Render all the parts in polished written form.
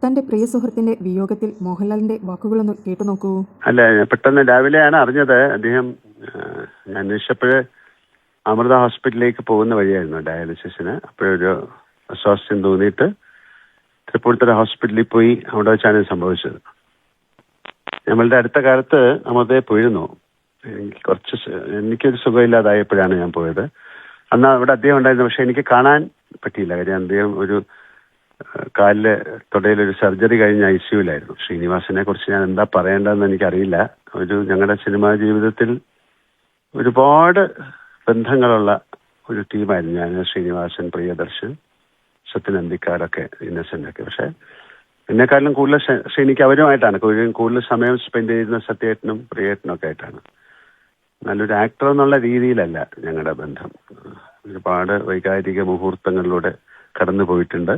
തന്റെ പ്രിയ സുഹൃത്തിന്റെ വിയോഗത്തിൽ മോഹൻലാലിന്റെ വാക്കുകളൊന്ന് കേട്ടു നോക്കൂ. അല്ല, പെട്ടെന്ന് രാവിലെയാണ് അറിഞ്ഞത്. അദ്ദേഹം ഞാൻ അന്വേഷിച്ചപ്പോൾ അമൃത ഹോസ്പിറ്റലിലേക്ക് പോകുന്ന വഴിയായിരുന്നു ഡയാലിസിസിന്. അപ്പോഴൊരു അസ്വാസ്ഥ്യം തോന്നിയിട്ട് തൃപ്പൂണിത്തുറ ഹോസ്പിറ്റലിൽ പോയി. അവിടെ വെച്ചാണ് സംഭവിച്ചത്. നമ്മളുടെ അടുത്ത കാലത്ത് അമൃതയെ പോയിരുന്നു. എനിക്കൊരു സുഖമില്ലാതായപ്പോഴാണ് ഞാൻ പോയത്. അന്ന് അവിടെ അദ്ദേഹം ഉണ്ടായിരുന്നു. പക്ഷെ എനിക്ക് കാണാൻ പറ്റിയില്ല. കാര്യം അദ്ദേഹം ഒരു കാലില് തൊടയിലൊരു സർജറി കഴിഞ്ഞ് ICUവിലായിരുന്നു. ശ്രീനിവാസനെ കുറിച്ച് ഞാൻ എന്താ പറയേണ്ടതെന്ന് എനിക്കറിയില്ല. ഞങ്ങളുടെ സിനിമാ ജീവിതത്തിൽ ഒരുപാട് ബന്ധങ്ങളുള്ള ഒരു ടീമായിരുന്നു ഞാൻ, ശ്രീനിവാസൻ, പ്രിയദർശൻ, സത്യൻ അന്തിക്കാടൊക്കെ, ഇന്നസെന്റൊക്കെ. പക്ഷെ എന്നെക്കാളും കൂടുതൽ ശ്രീനിക്ക് അവരുമായിട്ടാണ് കൂടുതൽ സമയം സ്പെൻഡ് ചെയ്യുന്ന സത്യേട്ടനും പ്രിയേട്ടനും ഒക്കെ ആയിട്ടാണ്. നല്ലൊരു ആക്ടർ എന്നുള്ള രീതിയിലല്ല ഞങ്ങളുടെ ബന്ധം. ഒരുപാട് വൈകാരിക മുഹൂർത്തങ്ങളിലൂടെ കടന്നു പോയിട്ടുണ്ട്.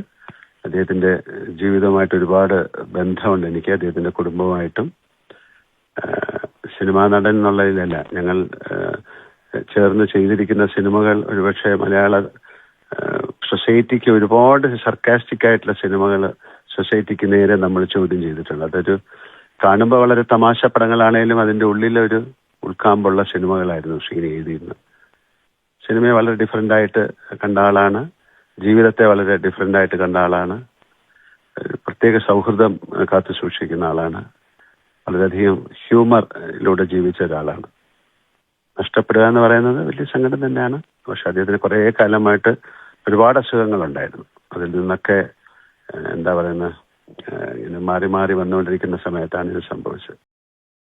അദ്ദേഹത്തിന്റെ ജീവിതവുമായിട്ട് ഒരുപാട് ബന്ധമുണ്ട് എനിക്ക്, അദ്ദേഹത്തിന്റെ കുടുംബവുമായിട്ടും. സിനിമാ നടൻ എന്നുള്ളതിലല്ല, ഞങ്ങൾ ചേർന്ന് ചെയ്തിരിക്കുന്ന സിനിമകൾ ഒരുപക്ഷെ മലയാള സൊസൈറ്റിക്ക് ഒരുപാട് സർക്കാസ്റ്റിക് ആയിട്ടുള്ള സിനിമകൾ സൊസൈറ്റിക്ക് നേരെ നമ്മൾ ചോദ്യം ചെയ്തിട്ടുണ്ട്. അതൊരു കാണുമ്പോൾ വളരെ തമാശ പടങ്ങളാണേലും അതിൻ്റെ ഉള്ളിലൊരു ഉൾക്കാമ്പുള്ള സിനിമകളായിരുന്നു ശ്രീനി എഴുതിയിരുന്നത്. സിനിമയെ വളരെ ഡിഫറെൻ്റ് ആയിട്ട് കണ്ട ആളാണ്. ജീവിതത്തെ വളരെ ഡിഫറെൻ്റ് ആയിട്ട് കണ്ട ആളാണ്. പ്രത്യേക സൗഹൃദം കാത്തു സൂക്ഷിക്കുന്ന ആളാണ്. വളരെയധികം ഹ്യൂമറിലൂടെ ജീവിച്ച ഒരാളാണ്. നഷ്ടപ്പെടുക എന്ന് പറയുന്നത് വലിയ സങ്കടം തന്നെയാണ്. പക്ഷെ അദ്ദേഹത്തിന് കുറേ കാലമായിട്ട് ഒരുപാട് അസുഖങ്ങളുണ്ടായിരുന്നു. അതിൽ നിന്നൊക്കെ എന്താ പറയുന്നത്, ഇങ്ങനെ മാറി മാറി വന്നുകൊണ്ടിരിക്കുന്ന സമയത്താണ് ഇത് സംഭവിച്ചത്.